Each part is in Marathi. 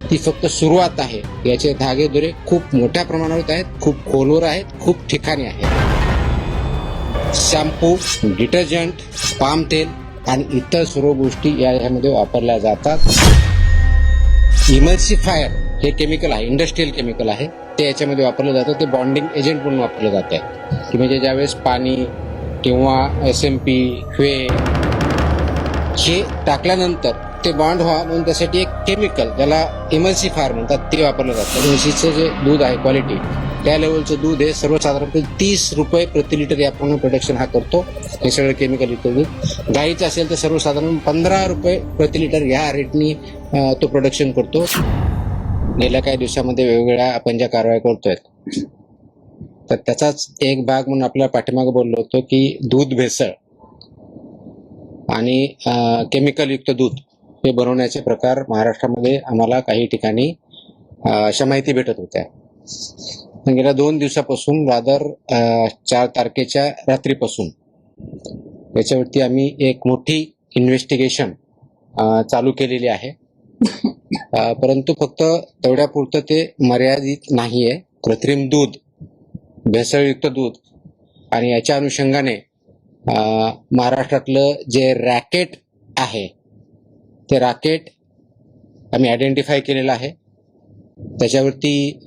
ती फक्त सुरुवात आहे. याचे धागेदोरे खूप मोठ्या प्रमाणावर आहेत, खूप खोलवर आहेत, खूप ठिकाणी आहेत. शॅम्पू, डिटर्जंट, पाम तेल आणि इतर सर्व गोष्टी यामध्ये वापरल्या जातात. इमल्सिफायर हे केमिकल आहे, इंडस्ट्रियल केमिकल आहे, ते याच्यामध्ये वापरलं जातं. ते बॉन्डिंग एजंट म्हणून वापरलं जात आहे, की म्हणजे ज्यावेळेस पाणी किंवा SMP, ह्वे हे टाकल्यानंतर ते बॉन्ड व्हा म्हणून त्यासाठी एक केमिकल ज्याला इमल्सिफायर म्हणतात ते वापरलं जातं. म्हशीचं जे दूध आहे क्वालिटी, त्या लेवलचं दूध हे सर्वसाधारणपणे 30 रुपये प्रति लिटर याप्रमाणे प्रोडक्शन हा करतो. हे सगळं केमिकल युक्त दूध. गाईचं असेल तर सर्वसाधारण 15 रुपये प्रति लिटर या रेटनी तो प्रोडक्शन करतो. गेल्या काही दिवसामध्ये वेगवेगळ्या आपण ज्या कारवाया करतोय, तर त्याचाच एक भाग म्हणून आपल्या पाठीमागे बोललो होतो की दूध भेसळ आणि केमिकल युक्त दूध हे बनवण्याचे प्रकार महाराष्ट्रामध्ये आम्हाला काही ठिकाणी अशा माहिती भेटत होत्या. गेल्या 2 दिवसापासून रादर 4 तारखेच्या रात्रीपासून याच्यावरती आम्ही एक मोठी इन्व्हेस्टिगेशन चालू केलेली आहे. परंतु फक्त तेवढ्यापुरतं ते मर्यादित नाहीये. कृत्रिम दूध, भेसळयुक्त दूध आणि याच्या अनुषंगाने महाराष्ट्रातलं जे रॅकेट आहे ते रॅकेट आम्ही आयडेंटिफाय केलेलं आहे. त्याच्यावरती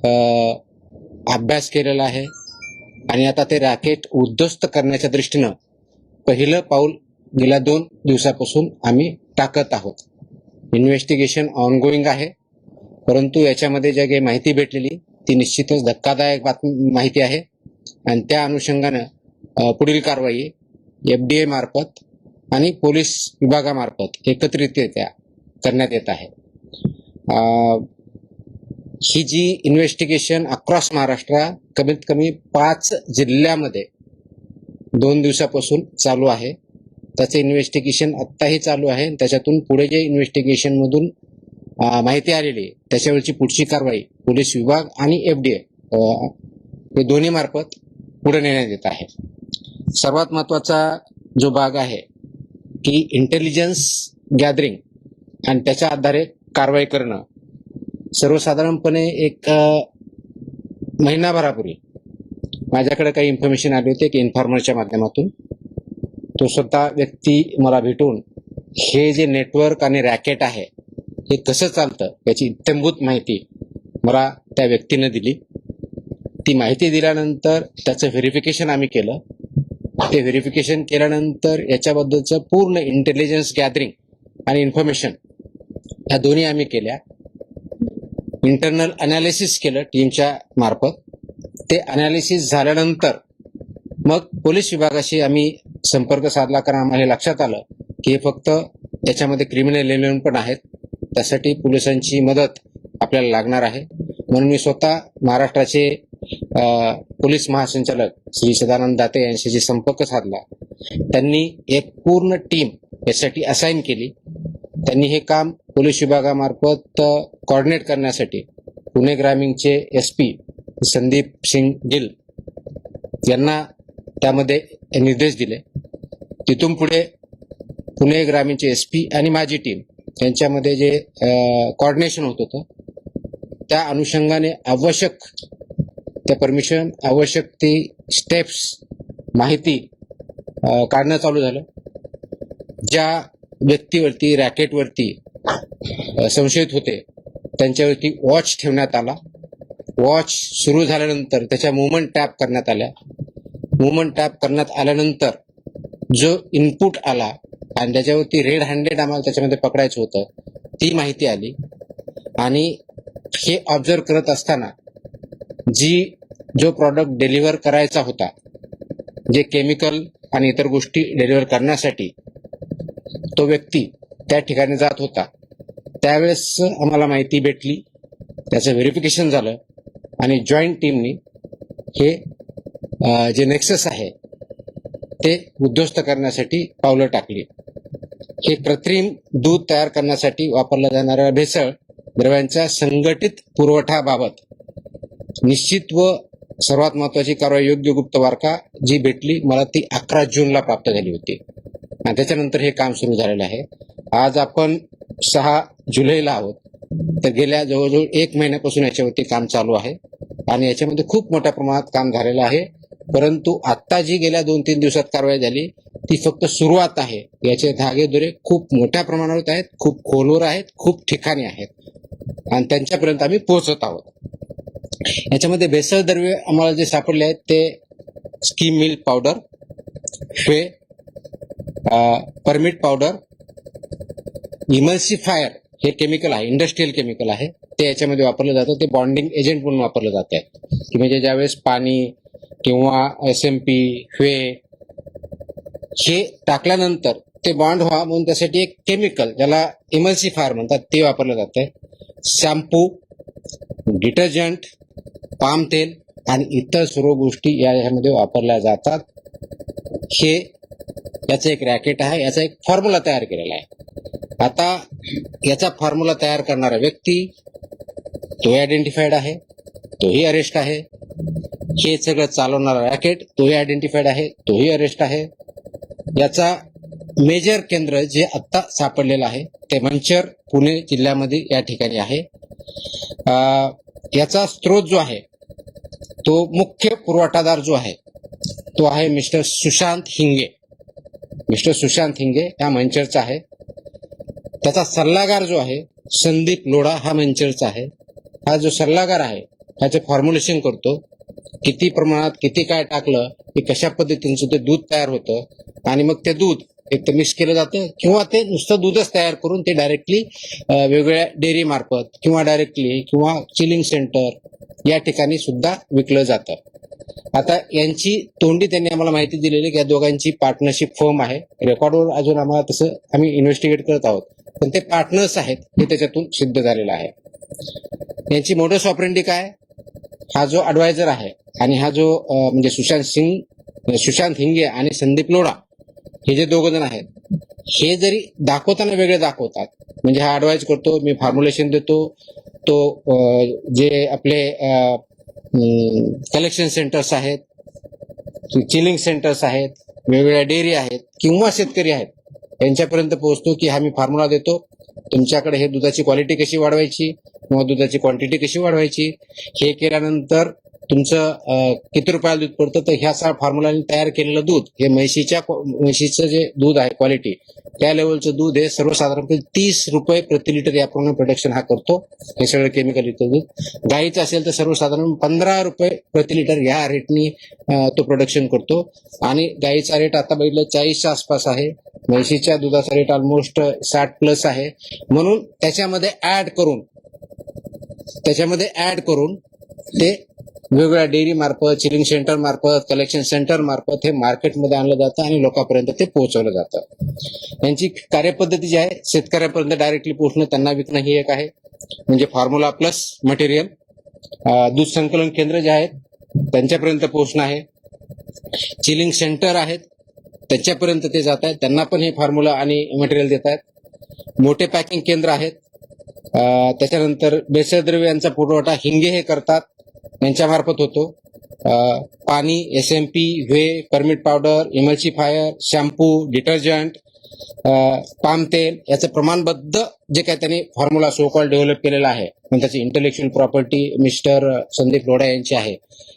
अभ्यास केलेला आहे आणि आता ते रॅकेट उद्ध्वस्त करण्याच्या दृष्टीनं पहिलं पाऊल गेल्या 2 दिवसापासून आम्ही टाकत आहोत. इन्व्हेस्टिगेशन ऑनगोईंग आहे, परंतु याच्यामध्ये जे काही माहिती भेटलेली ती निश्चितच धक्कादायक माहिती आहे आणि त्या अनुषंगानं पुढील कारवाई FDA मार्फत आणि पोलीस विभागामार्फत एकत्रितरित्या करण्यात येत आहे. ही जी इन्व्हेस्टिगेशन अक्रॉस महाराष्ट्र कमीत कमी 5 जिल्ह्यामध्ये 2 दिवसापासून चालू आहे. त्याचं इन्व्हेस्टिगेशन आत्ताही चालू आहे. त्याच्यातून पुढे जे इन्व्हेस्टिगेशन मधून माहिती आलेली त्याच्यावरची पुढची कारवाई पोलीस विभाग आणि FDA हे दोन्ही मार्फत पुढे नेण्यात येत आहे. सर्वात महत्वाचा जो भाग आहे की इंटेलिजन्स गॅदरिंग आणि त्याच्या आधारे कारवाई करणं. सर्वसाधारणपणे एक महिनाभरापूर्वी माझ्याकडे काही इन्फॉर्मेशन आली होती की इन्फॉर्मरच्या माध्यमातून तो स्वतः व्यक्ती मला भेटून हे जे नेटवर्क आणि रॅकेट आहे हे कसं चालतं याची इत्थंभूत माहिती मला त्या व्यक्तीने दिली. ती माहिती दिल्यानंतर त्याचं व्हेरिफिकेशन आम्ही केलं. ते व्हेरिफिकेशन केल्यानंतर याच्याबद्दलचं पूर्ण इंटेलिजन्स गॅदरिंग आणि इन्फॉर्मेशन ह्या दोन्ही आम्ही केल्या. इंटरनल अनालिसिस केलं टीमच्या मार्फत. ते अनालिसिस झाल्यानंतर मग पोलीस विभागाशी आम्ही संपर्क साधला, कारण आम्हाला हे लक्षात आलं की हे फक्त याच्यामध्ये क्रिमिनल एलिमेंट पण आहेत. त्यासाठी पोलिसांची मदत आपल्याला लागणार आहे. म्हणून मी स्वतः महाराष्ट्राचे पोलीस महासंचालक श्री सदानंद दाते यांच्याशी संपर्क साधला. त्यांनी एक पूर्ण टीम यासाठी असाइन केली. त्यांनी हे काम पोलीस विभागामार्फत कोऑर्डिनेट करण्यासाठी पुणे ग्रामीणचे SP संदीप सिंग गिल यांना त्यामध्ये निर्देश दिले. तिथून पुढे पुणे ग्रामीणचे SP आणि माझी टीम यांच्यामध्ये जे कोऑर्डिनेशन होत होतं त्या अनुषंगाने आवश्यक त्या परमिशन, आवश्यक ती स्टेप्स, माहिती काढणं चालू झालं. ज्या व्यक्तीवरती, रॅकेटवरती संशयित होते त्यांच्यावरती वॉच ठेवण्यात आला. वॉच सुरू झाल्यानंतर त्याच्या मूवमेंट टॅप करण्यात आल्या. मूवमेंट टॅप करण्यात आल्यानंतर जो इनपुट आला आणि त्याच्यावरती रेड हँडेड आम्हाला त्याच्यामध्ये पकडायचं होतं ती माहिती आली. आणि हे ऑब्झर्व करत असताना जो प्रॉडक्ट डिलिव्हर करायचा होता, जे केमिकल आणि इतर गोष्टी डिलिव्हर करण्यासाठी तो व्यक्ती त्या ठिकाणी जात होता, त्यावेळेस आम्हाला माहिती भेटली. त्याचं व्हेरिफिकेशन झालं आणि जॉईंट टीमनी हे जे नेक्सस आहे ते उद्ध्वस्त करण्यासाठी पावलं टाकली. हे कृत्रिम दूध तयार करण्यासाठी वापरल्या जाणाऱ्या भेसळ द्रव्यांच्या संघटित पुरवठ्याबाबत निश्चित व सर्वात महत्वाची कारवाई योग्य गुप्तवार्ता जी भेटली मला ती 11 जूनला प्राप्त झाली होती आणि त्याच्यानंतर हे काम सुरू झालेलं आहे. आज आपण 6 जुलैला आहोत. तर गेल्या जवळजवळ 1 महिन्यापासून याच्यावरती काम चालू आहे आणि याच्यामध्ये खूप मोठ्या प्रमाणात काम झालेलं आहे. परंतु आता जी गेल्या 2-3 दिवसात कारवाई झाली ती फक्त सुरुवात आहे. याचे धागेदोरे खूप मोठ्या प्रमाणावर आहेत, खूप खोलवर आहेत, खूप ठिकाणी आहेत आणि त्यांच्यापर्यंत आम्ही पोहोचत आहोत. याच्यामध्ये भेसळ द्रव्य आम्हाला जे सापडले आहेत ते स्कीम मिल्क पावडर, फे, परमिट पावडर, इमल्सिफायर हे केमिकल आहे, इंडस्ट्रियल केमिकल आहे, ते याच्यामध्ये वापरलं जातं. ते बॉन्डिंग एजंट म्हणून वापरलं जात आहे की म्हणजे ज्यावेळेस पाणी किंवा SMP, फे हे टाकल्यानंतर ते बॉन्ड व्हा म्हणून त्यासाठी एक केमिकल ज्याला इमल्सिफायर म्हणतात ते वापरलं जात आहे. शॅम्पू, डिटर्जंट, पाम तेल आणि इतर सर्व गोष्टी यामध्ये वापरल्या जातात. हे याचं एक रॅकेट आहे, याचा एक फॉर्म्युला तयार केलेला आहे. आता याचा फॉर्म्युला तयार करणारा व्यक्ती तोही आयडेंटिफाईड आहे, तोही अरेस्ट आहे. हे सगळं चालवणारा रॅकेट तोही आयडेंटिफाईड आहे, तोही अरेस्ट आहे. याचा मेजर केंद्र जे आता सापडलेलं आहे ते मंचर, पुणे जिल्ह्यामध्ये या ठिकाणी आहे. याचा स्रोत जो आहे तो मुख्य पुरवठादार जो आहे तो आहे मिस्टर सुशांत हिंगे. मिस्टर सुशांत हिंगे हा मंचरचा आहे. त्याचा सल्लागार जो आहे संदीप लोढा हा मंचरचा आहे. हा जो सल्लागार आहे त्याचे फॉर्म्युलेशन करतो, किती प्रमाणात किती काय टाकलं की कशा पद्धतीने ते दूध तयार होतं आणि मग ते दूध एक तर मिक्स केलं जातं किंवा ते नुसतं दूधच तयार करून ते डायरेक्टली वेगवेगळ्या डेअरी मार्फत किंवा डायरेक्टली किंवा चिलिंग सेंटर या ठिकाणी सुद्धा विकलं जातं. आता यांची तोंडी त्यांनी आम्हाला माहिती दिलेली की या दोघांची पार्टनरशिप फर्म आहे. रेकॉर्डवर अजून आम्हाला तसं आम्ही इन्व्हेस्टिगेट करत आहोत, पण ते पार्टनर्स आहेत हे त्याच्यातून सिद्ध झालेलं आहे. यांची मोडस ऑपरेंडी काय, हा जो ऍडवायझर आहे आणि हा जो म्हणजे सुशांत हिंगे आणि संदीप लोढा हे जे दोघ जण आहेत हे जरी दाखवताना वेगळे दाखवतात. म्हणजे हा ऍडवाइज करतो, मी फॉर्म्युलेशन देतो, तो जे आपले कलेक्शन सेंटर्स आहेत, चिलिंग सेंटर्स आहेत, वेगवेगळ्या डेअरी आहेत किंवा शेतकरी आहेत यांच्यापर्यंत पोहोचतो की हा मी फॉर्म्युला देतो, तुमच्याकडे हे दुधाची क्वालिटी कशी वाढवायची किंवा दुधाची क्वांटिटी कशी वाढवायची, हे केल्यानंतर तुमचं किती रुपयाला दूध पडतं. तर ह्या सगळ्या फॉर्म्युलाने तयार केलेलं दूध हे म्हशीचं जे दूध आहे क्वालिटी त्या लेवलचं दूध हे सर्वसाधारणपणे 30 रुपये प्रति लिटर याप्रमाणे प्रोडक्शन हा करतो. हे सगळं केमिकल युक्त दूध. गाईचं असेल तर सर्वसाधारण 15 रुपये प्रति लिटर या रेटनी तो प्रोडक्शन करतो आणि गाईचा रेट आता बघितलं 40च्या आसपास आहे. म्हशीच्या दुधाचा रेट ऑलमोस्ट 60+ आहे. म्हणून त्याच्यामध्ये ऍड करून ते वेगवेगळ्या डेअरी मार्फत, चिलिंग सेंटर मार्फत, कलेक्शन सेंटर मार्फत हे मार्केटमध्ये आणलं जातं आणि लोकांपर्यंत ते पोहोचवलं जातं. यांची कार्यपद्धती जी आहे शेतकऱ्यापर्यंत डायरेक्टली पोहोचणं, त्यांना विकणं ही एक आहे. म्हणजे फॉर्म्युला प्लस मटेरियल. दूध संकलन केंद्र जे आहेत त्यांच्यापर्यंत पोहोचणं आहे. चिलिंग सेंटर आहेत त्यांच्यापर्यंत ते जात आहेत, त्यांना पण हे फॉर्म्युला आणि मटेरियल देत आहेत. मोठे पॅकिंग केंद्र आहेत. त्याच्यानंतर भेसळ द्रव्यांचा पुरवठा हिंगे हे करतात, यांच्यामार्फत होतो. पाणी, SMP, whey, permit powder, emulsifier, shampoo, detergent, palm तेल याचं प्रमाणबद्ध जे काही त्यांनी फॉर्म्युला सो कॉल डेव्हलप केलेला आहे, पण त्याची intellectual property mister Sandeep Lodha यांची आहे.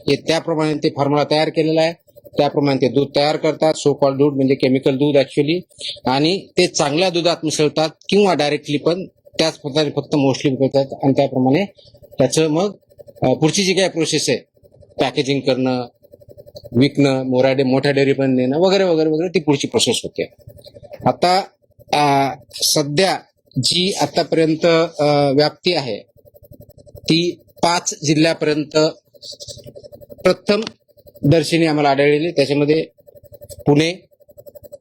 हे त्याप्रमाणे ते फॉर्म्युला तयार केलेला आहे, त्याप्रमाणे ते दूध तयार करतात. सो कॉल दूध म्हणजे केमिकल दूध ऍक्च्युअली, आणि ते चांगल्या दुधात मिसळतात किंवा डायरेक्टली पण त्याच पद्धतीने फक्त मोस्टली विकतात आणि त्याप्रमाणे त्याचं मग पुढची जी काही प्रोसेस आहे पॅकेजिंग करणं, विकणं, मोठ्या डेअरी पण देणं वगैरे वगैरे वगैरे ती पुढची प्रोसेस होते. आता सध्या जी आतापर्यंत व्याप्ती आहे ती 5 जिल्ह्यापर्यंत प्रथम दर्शनी आम्हाला आढळलेली. त्याच्यामध्ये पुणे,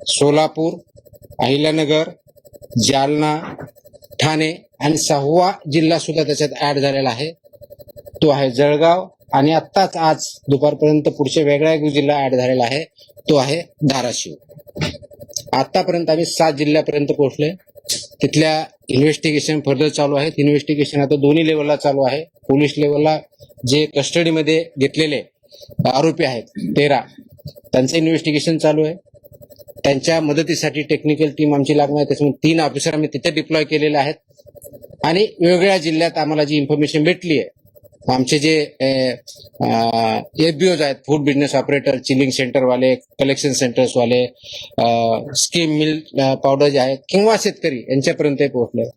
सोलापूर, अहिल्यानगर, जालना, ठाणे आणि 6वा जिल्हा सुद्धा त्याच्यात ऍड झालेला आहे, तो आहे जळगाव. आणि आत्ताच आज दुपारपर्यंत पुढच्या वेगळा एक जिल्हा ऍड झालेला आहे, तो आहे धाराशिव. आतापर्यंत आम्ही 7 जिल्ह्यापर्यंत पोहोचलोय. तिथल्या इन्व्हेस्टिगेशन फर्दर चालू आहेत. इन्व्हेस्टिगेशन आता दोन्ही लेवलला चालू आहे. पोलीस लेवलला जे कस्टडीमध्ये घेतलेले आरोपी आहेत 13 त्यांचं इन्व्हेस्टिगेशन चालू आहे. त्यांच्या मदतीसाठी टेक्निकल टीम आमची लागणार आहे. त्याच्यामुळे 3 ऑफिसर आम्ही तिथे डिप्लॉय केलेले आहेत. आणि वेगवेगळ्या जिल्ह्यात आम्हाला जी इन्फॉर्मेशन भेटली आहे, आमचे जे FBOs आहेत, फूड बिझनेस ऑपरेटर, चिलिंग सेंटरवाले, कलेक्शन सेंटर्सवाले, स्कीम मिल्क पावडर जे आहेत किंवा शेतकरी यांच्यापर्यंत पोहोचले.